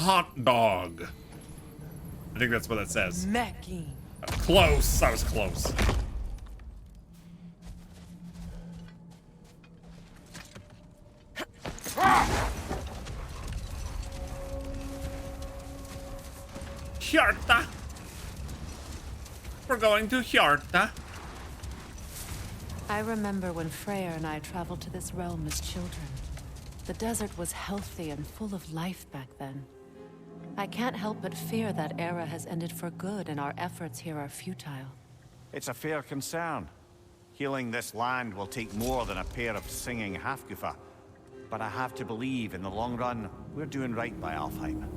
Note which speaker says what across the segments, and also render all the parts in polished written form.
Speaker 1: hot dog. I think that's what it says.
Speaker 2: Macking.
Speaker 1: Close. I was close. Hjarta. We're going to Hjarta.
Speaker 3: I remember when Freyr and I traveled to this realm as children. The desert was healthy and full of life back then. I can't help but fear that era has ended for good and our efforts here are futile.
Speaker 4: It's a fair concern. Healing this land will take more than a pair of singing Halfgufa. But I have to believe in the long run, we're doing right by Alfheim.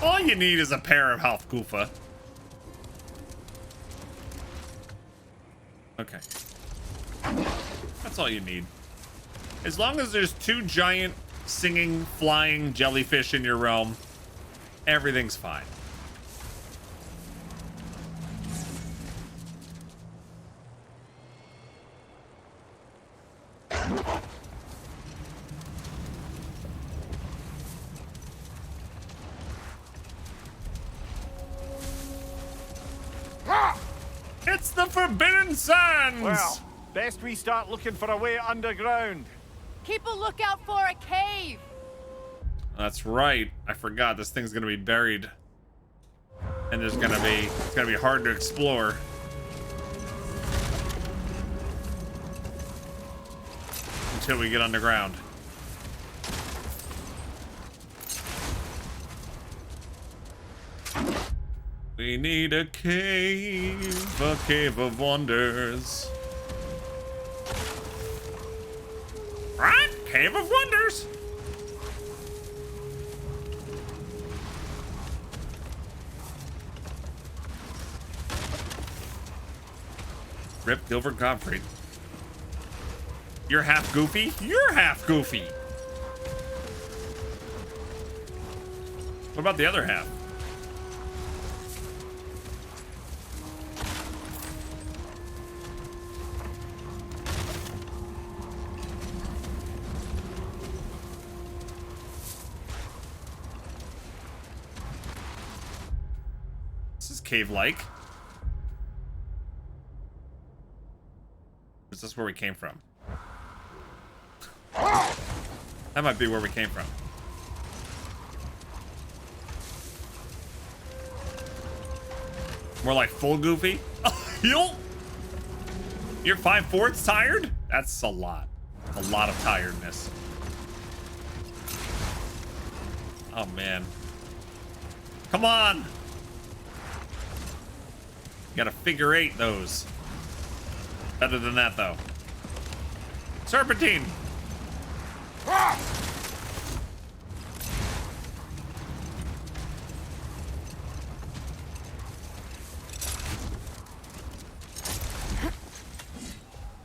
Speaker 1: All you need is a pair of Halfgufa. Okay. That's all you need. As long as there's 2 giant, singing, flying jellyfish in your realm, everything's fine. It's the Forbidden Sands!
Speaker 4: Well, best we start looking for a way underground.
Speaker 2: Keep a lookout for a cave.
Speaker 1: That's right. I forgot this thing's gonna be buried. And it's gonna be hard to explore. Until we get underground. We need a cave of wonders. Right? Cave of wonders. Rip Gilbert Gottfried. You're half goofy? You're half goofy. What about the other half? Cave-like. Is this where we came from? That might be where we came from. More like full goofy. You're 5/4 tired? That's a lot. A lot of tiredness. Oh man. Come on. Gotta figure 8 those. Better than that, though. Serpentine!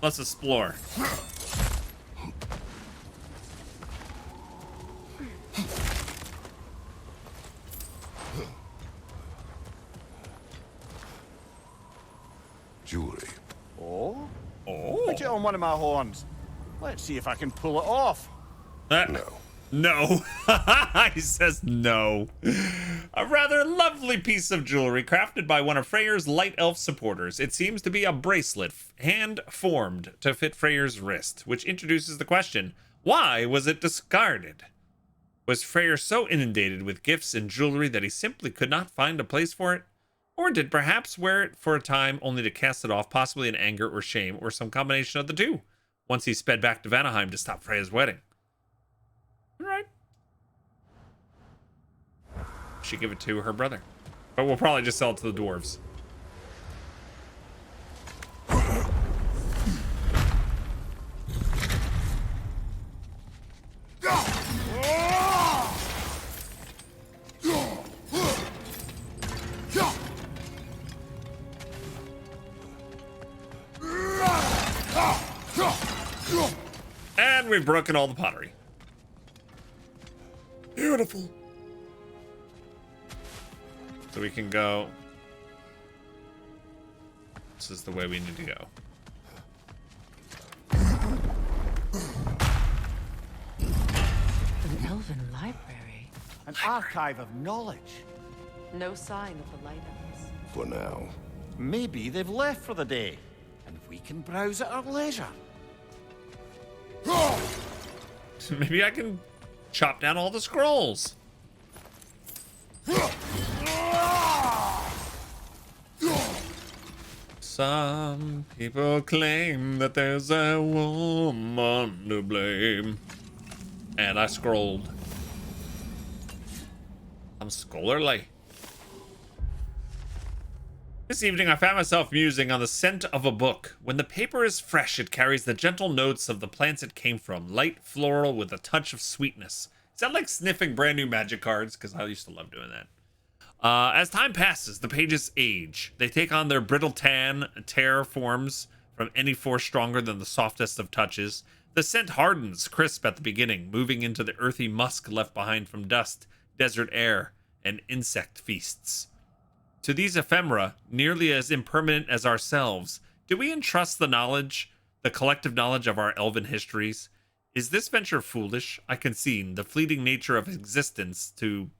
Speaker 1: Let's explore.
Speaker 5: Jewelry.
Speaker 4: Oh?
Speaker 1: Oh.
Speaker 4: Put it on one of my horns. Let's see if I can pull it off.
Speaker 5: No.
Speaker 1: No. He says no. A rather lovely piece of jewelry crafted by one of Freyr's light elf supporters. It seems to be a bracelet hand-formed to fit Freyr's wrist, which introduces the question, why was it discarded? Was Freyr so inundated with gifts and jewelry that he simply could not find a place for it? Or did perhaps wear it for a time only to cast it off, possibly in anger or shame, or some combination of the two, once he sped back to Vanaheim to stop Freya's wedding? All right. She give it to her brother. But we'll probably just sell it to the dwarves. And we've broken all the pottery. Beautiful. So we can go. This is the way we need to go.
Speaker 3: An elven library.
Speaker 4: An archive of knowledge.
Speaker 3: No sign of the light elves.
Speaker 5: For now.
Speaker 4: Maybe they've left for the day, and we can browse at our leisure.
Speaker 1: Maybe I can chop down all the scrolls. Some people claim that there's a woman to blame. And I scrolled. I'm scholarly. This evening, I found myself musing on the scent of a book. When the paper is fresh, it carries the gentle notes of the plants it came from. Light floral with a touch of sweetness. Is that like sniffing brand new magic cards? Because I used to love doing that. As time passes, the pages age. They take on their brittle tan, tear forms from any force stronger than the softest of touches. The scent hardens, crisp at the beginning, moving into the earthy musk left behind from dust, desert air, and insect feasts. To these ephemera, nearly as impermanent as ourselves, do we entrust the knowledge, the collective knowledge of our elven histories? Is this venture foolish? I concede the fleeting nature of existence to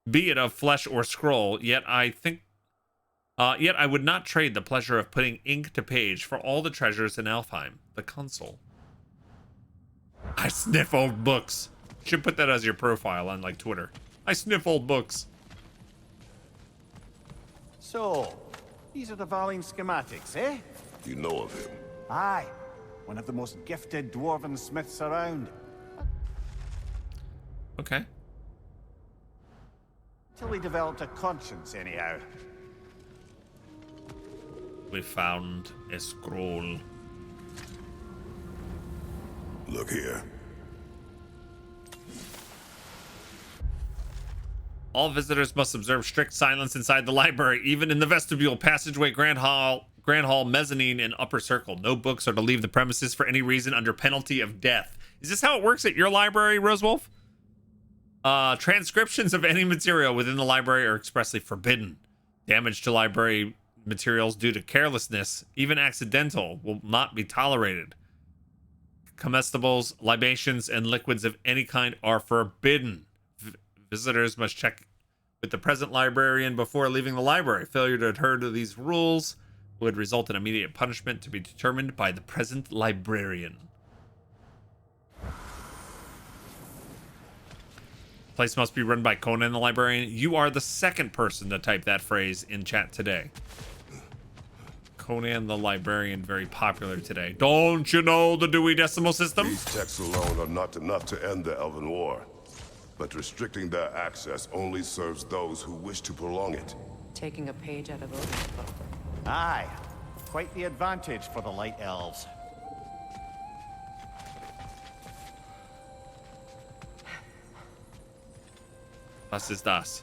Speaker 1: be it of flesh or scroll, yet I would not trade the pleasure of putting ink to page for all the treasures in Alfheim, the console. I sniff old books. Should put that as your profile on like Twitter. I sniff old books.
Speaker 4: So, these are the Valine schematics, eh?
Speaker 5: You know of him.
Speaker 4: Aye. One of the most gifted dwarven smiths around.
Speaker 1: Okay.
Speaker 4: Till he developed a conscience, anyhow.
Speaker 1: We found a scroll.
Speaker 5: Look here.
Speaker 1: All visitors must observe strict silence inside the library, even in the vestibule, passageway, grand hall, mezzanine, and upper circle. No books are to leave the premises for any reason under penalty of death. Is this how it works at your library, Rosewolf? Transcriptions of any material within the library are expressly forbidden. Damage to library materials due to carelessness, even accidental, will not be tolerated. Comestibles, libations, and liquids of any kind are forbidden. Visitors must check with the present librarian before leaving the library. Failure to adhere to these rules would result in immediate punishment to be determined by the present librarian. Place must be run by Conan the librarian. You are the second person to type that phrase in chat today. Conan the librarian, very popular today. Don't you know the Dewey Decimal System?
Speaker 5: These texts alone are not enough to end the Elven War. But restricting their access only serves those who wish to prolong it.
Speaker 3: Taking a page out of Odin's book.
Speaker 4: Aye. Quite the advantage for the Light Elves.
Speaker 1: Was ist das?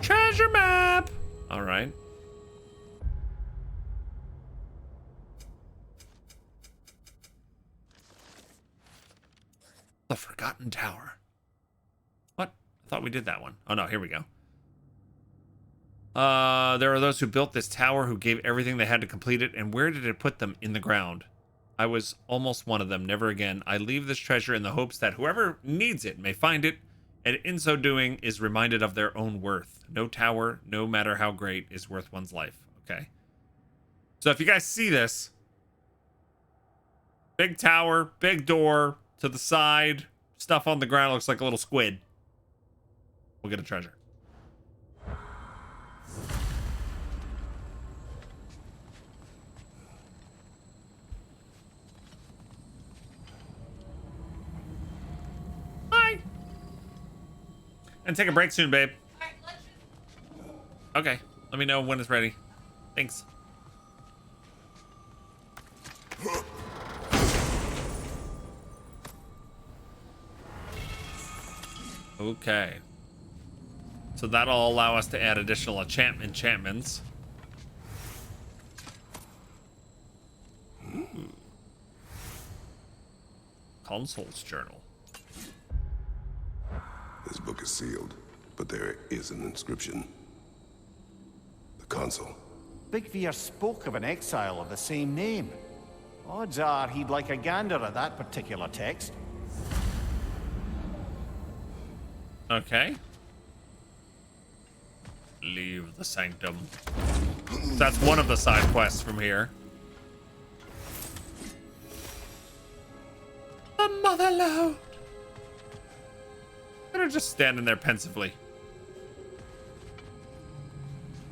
Speaker 1: Treasure map! Alright. The Forgotten Tower. What? I thought we did that one. Oh no, here we go. There are those who built this tower who gave everything they had to complete it, and where did it put them? In the ground. I was almost one of them. Never again. I leave this treasure in the hopes that whoever needs it may find it, and in so doing is reminded of their own worth. No tower, no matter how great, is worth one's life. Okay. So if you guys see this, big tower, big door to the side, stuff on the ground looks like a little squid. We'll get a treasure. Hi. And take a break soon, babe. Okay. Let me know when it's ready. Thanks. Okay. So that'll allow us to add additional enchantments. Ooh. Consul's journal.
Speaker 5: This book is sealed, but there is an inscription. The consul.
Speaker 4: Big Veer spoke of an exile of the same name. Odds are he'd like a gander at that particular text.
Speaker 1: Okay. Leave the sanctum. That's one of the side quests from here. The motherlode. They're just standing there pensively.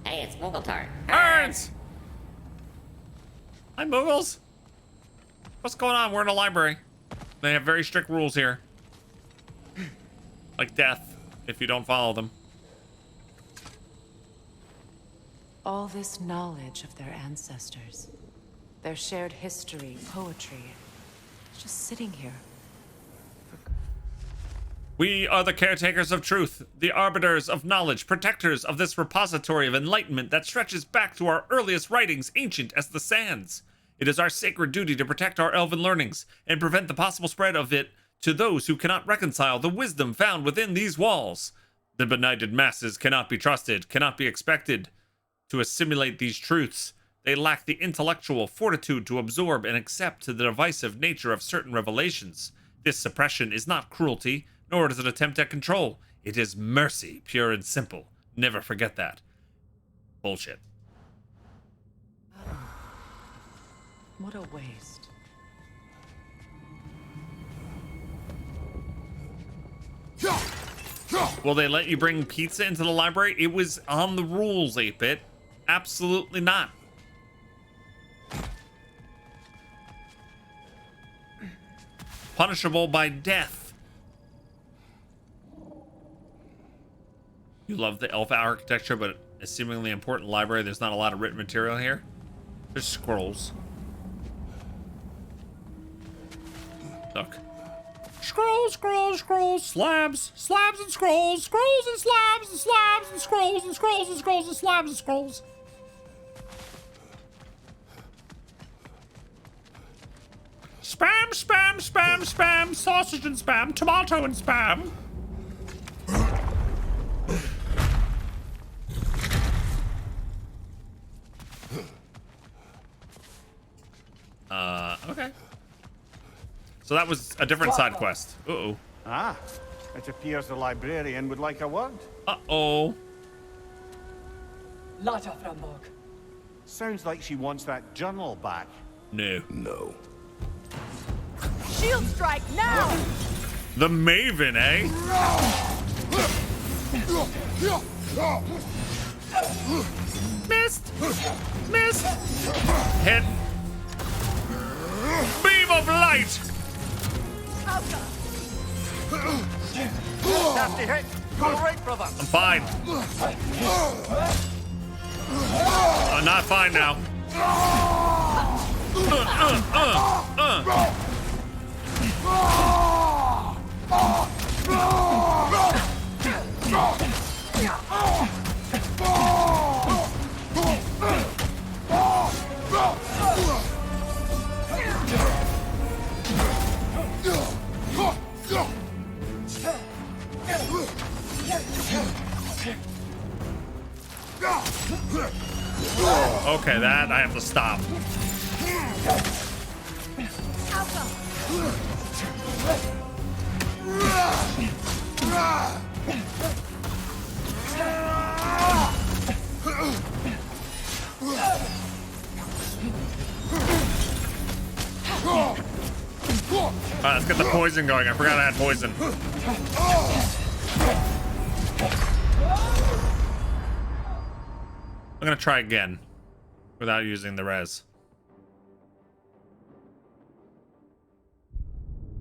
Speaker 6: Hey, it's Muggletar.
Speaker 1: Birds! Hi, Muggles. What's going on? We're in a library. They have very strict rules here. Like death, if you don't follow them.
Speaker 3: All this knowledge of their ancestors, their shared history, poetry, it's just sitting here.
Speaker 1: We are the caretakers of truth, the arbiters of knowledge, protectors of this repository of enlightenment that stretches back to our earliest writings, ancient as the sands. It is our sacred duty to protect our elven learnings and prevent the possible spread of it to those who cannot reconcile the wisdom found within these walls. The benighted masses cannot be trusted, cannot be expected to assimilate these truths. They lack the intellectual fortitude to absorb and accept the divisive nature of certain revelations. This suppression is not cruelty, nor is it an attempt at control. It is mercy, pure and simple. Never forget that. Bullshit.
Speaker 3: What a waste.
Speaker 1: Will they let you bring pizza into the library? It was on the rules, 8-Bit. Absolutely not. Punishable by death. You love the elf architecture, but a seemingly important library. There's not a lot of written material here. There's scrolls. Look. Scrolls, scrolls, scrolls, slabs, slabs and scrolls, scrolls and slabs and slabs and scrolls and scrolls and scrolls and slabs and scrolls. Spam, spam, spam, spam, sausage and spam, tomato and spam. Okay. So that was a different side quest. Uh-oh.
Speaker 4: Ah, it appears the librarian would like a word.
Speaker 1: Uh-oh.
Speaker 7: Lotta Frambog.
Speaker 4: Sounds like she wants that journal back.
Speaker 1: No.
Speaker 5: No.
Speaker 2: Shield strike now!
Speaker 1: The Maven, eh? Missed! Missed! Hit! Beam of light!
Speaker 4: Nasty hit! All right, brother.
Speaker 1: I'm fine. I'm not fine now. Okay, that I have to stop. Alright, let's get the poison going. I forgot I had poison. I'm gonna try again without using the res.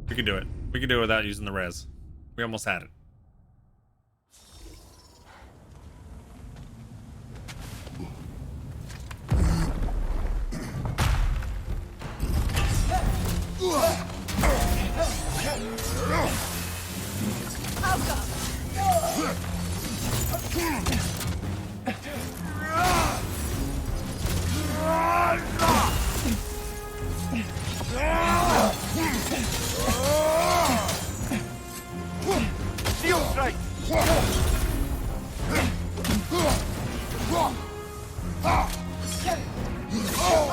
Speaker 1: We can do it. We can do it without using the res. We almost had it.
Speaker 4: Shield strike!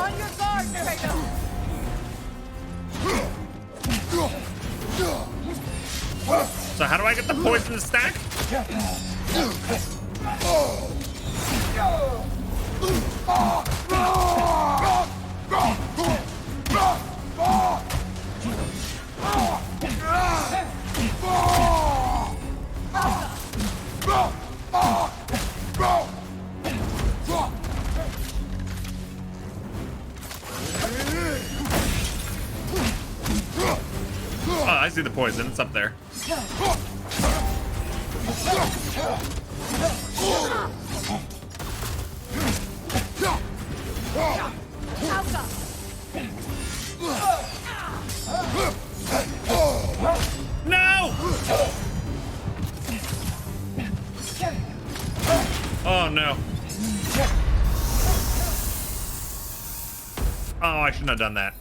Speaker 2: On your guard, Narrator!
Speaker 1: So how do I get the poison stack? Oh, I see the poison. It's up there. No! Oh no. Oh, I shouldn't have done that.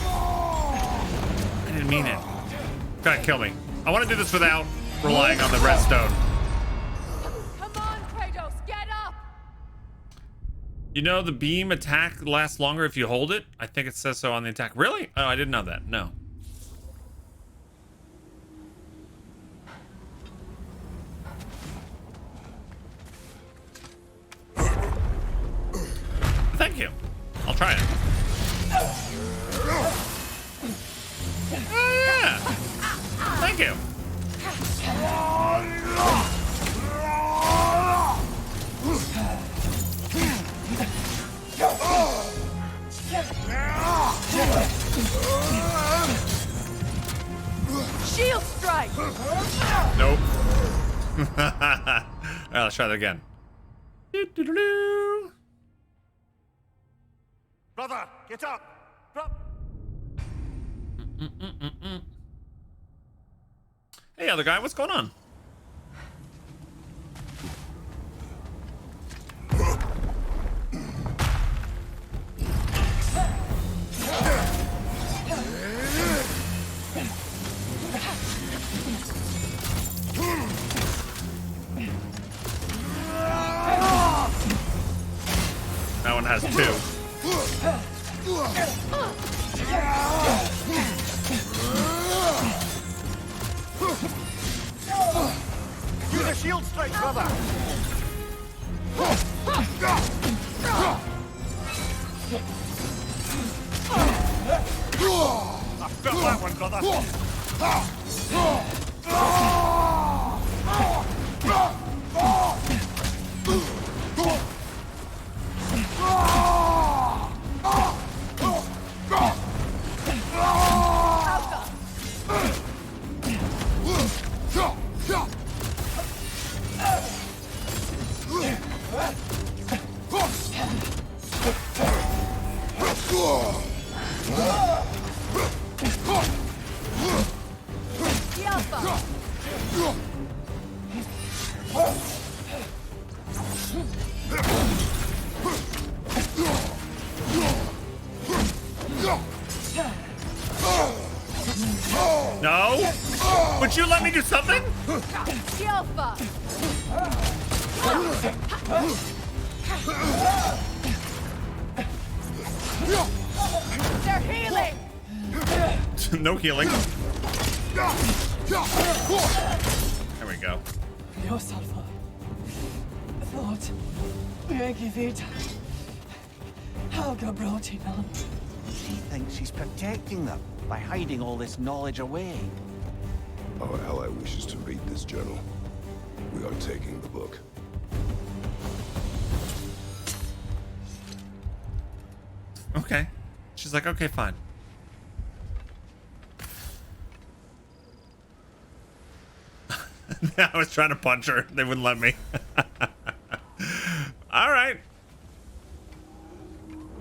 Speaker 1: I didn't mean it. Try to kill me. I want to do this without relying on the redstone.
Speaker 2: Come on, Kratos, get up!
Speaker 1: You know the beam attack lasts longer if you hold it? I think it says so on the attack. Really? Oh, I didn't know that. No. Thank you. I'll try it. Oh, yeah. Thank you.
Speaker 2: Shield strike!
Speaker 1: Nope. Alright, let's try that again. Doo-doo-doo-doo.
Speaker 4: Brother, get up!
Speaker 1: Hey, other guy, what's going on? That one has two.
Speaker 4: Use a shield strike, brother! I've got that one, brother!
Speaker 1: No? Would you let me do something?
Speaker 2: Alpha! They're healing!
Speaker 1: No healing. There we go.
Speaker 7: Yourself. Thought. Vita. Helga brought him on.
Speaker 4: She thinks she's protecting them by hiding all this knowledge away.
Speaker 5: Our ally wishes to read this journal. We are taking the book.
Speaker 1: Okay. She's like, okay, fine. I was trying to punch her. They wouldn't let me. All right.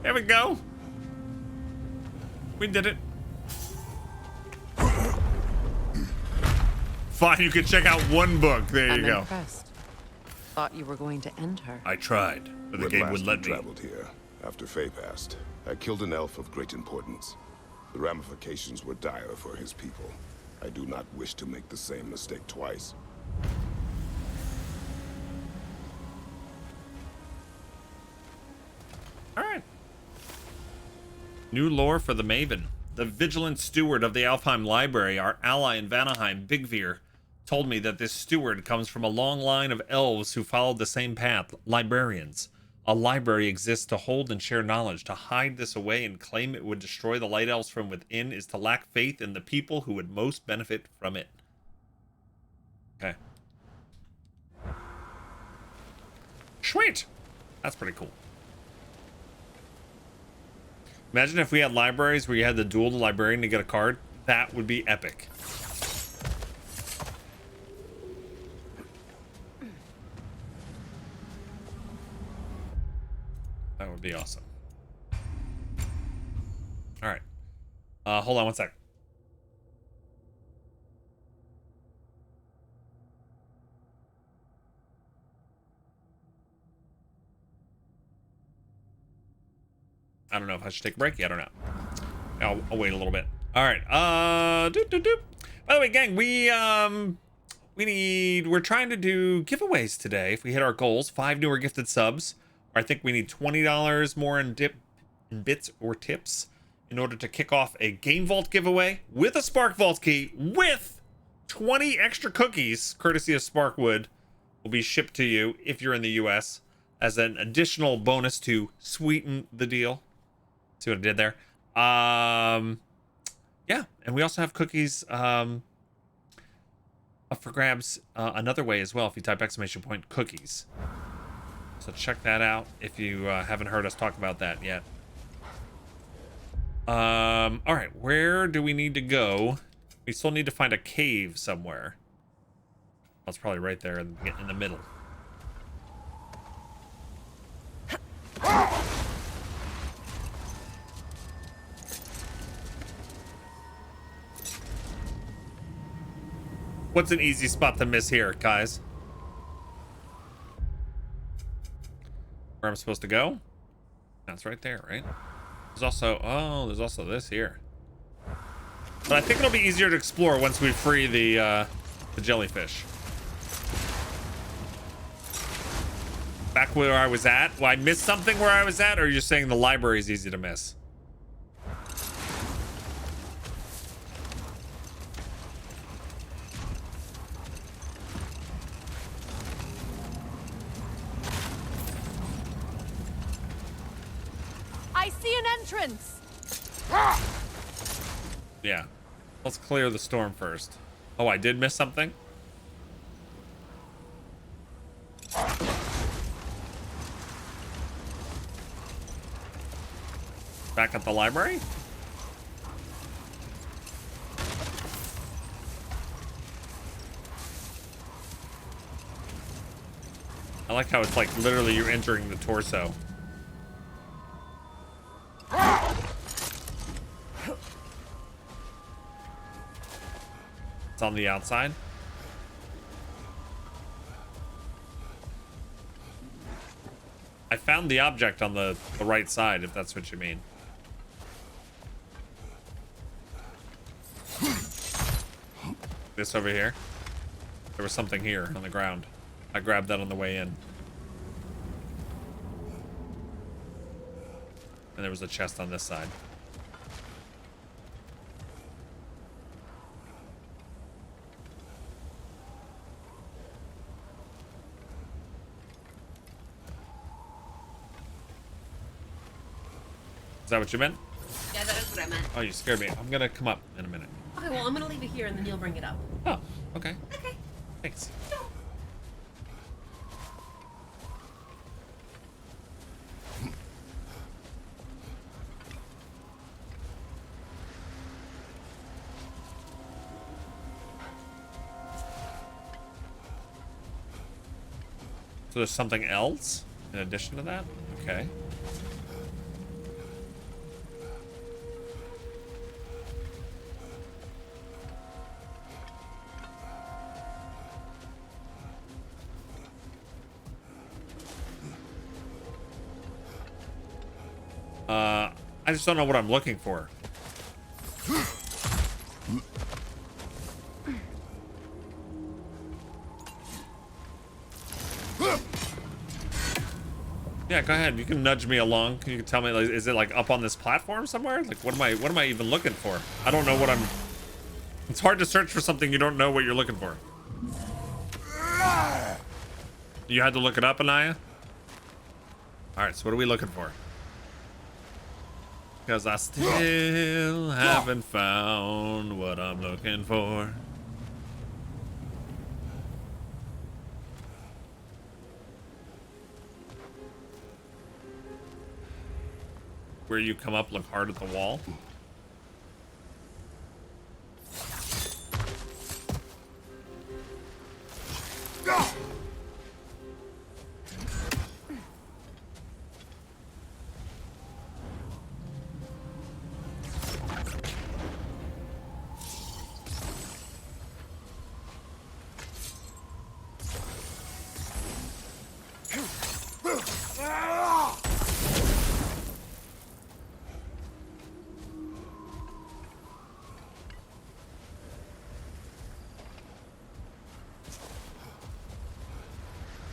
Speaker 1: Here we go. We did it. Fine, you can check out one book. There you
Speaker 3: I'm
Speaker 1: go.
Speaker 3: impressed. Thought you were going to end her.
Speaker 1: I tried, but the
Speaker 5: When
Speaker 1: game
Speaker 5: last
Speaker 1: wouldn't let
Speaker 5: we
Speaker 1: me.
Speaker 5: traveled here, after Faye passed, I killed an elf of great importance. The ramifications were dire for his people. I do not wish to make the same mistake twice.
Speaker 1: All right. New lore for the Maven. The vigilant steward of the Alfheim Library, our ally in Vanaheim, Bigvir, told me that this steward comes from a long line of elves who followed the same path, librarians. A library exists to hold and share knowledge. To hide this away and claim it would destroy the light elves from within is to lack faith in the people who would most benefit from it. Okay. Sweet! That's pretty cool. Imagine if we had libraries where you had to duel the librarian to get a card. That would be epic. That would be awesome. All right. Hold on one sec. I don't know if I should take a break. I don't know. I'll wait a little bit. All right. By the way, gang, we're trying to do giveaways today. If we hit our goals, 5 newer gifted subs. I think we need $20 more in bits or tips in order to kick off a Game Vault giveaway with a Spark Vault key with 20 extra cookies, courtesy of Sparkwood, will be shipped to you if you're in the US as an additional bonus to sweeten the deal. See what I did there? Yeah, and we also have cookies up for grabs another way as well if you type !! cookies. So check that out if you haven't heard us talk about that yet. All right, where do we need to go? We still need to find a cave somewhere. That's probably right there in the middle. What's an easy spot to miss here, guys? Where I'm supposed to go? That's right there, right? There's also this here. But I think it'll be easier to explore once we free the jellyfish. Back where I was at? Well, I missed something where I was at, or are you saying the library is easy to miss?
Speaker 2: I see an entrance.
Speaker 1: Yeah. Let's clear the storm first. Oh, I did miss something? Back at the library? I like how it's like literally you're entering the torso. It's on the outside. I found the object on the right side, if that's what you mean. This over here. There was something here on the ground. I grabbed that on the way in. And there was a chest on this side. Is that what you meant?
Speaker 8: Yeah, that is what I meant.
Speaker 1: Oh, you scared me. I'm gonna come up in a minute.
Speaker 8: Okay, well, I'm gonna leave it here and then you'll bring it up.
Speaker 1: Oh, okay.
Speaker 8: Okay.
Speaker 1: Thanks. So there's something else in addition to that? Okay. I just don't know what I'm looking for. Yeah, go ahead. You can nudge me along. You can tell me, like, is it like up on this platform somewhere? Like, what am I even looking for? I don't know what I'm. It's hard to search for something you don't know what you're looking for. You had to look it up, Anaya? All right, so what are we looking for? Because I still haven't found what I'm looking for. Where you come up, look hard at the wall.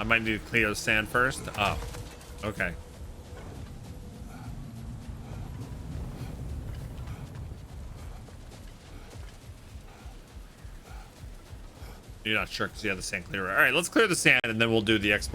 Speaker 1: I might need to clear the sand first. Oh, okay. You're not sure because you have the sand clearer. All right, let's clear the sand and then we'll do the exploration.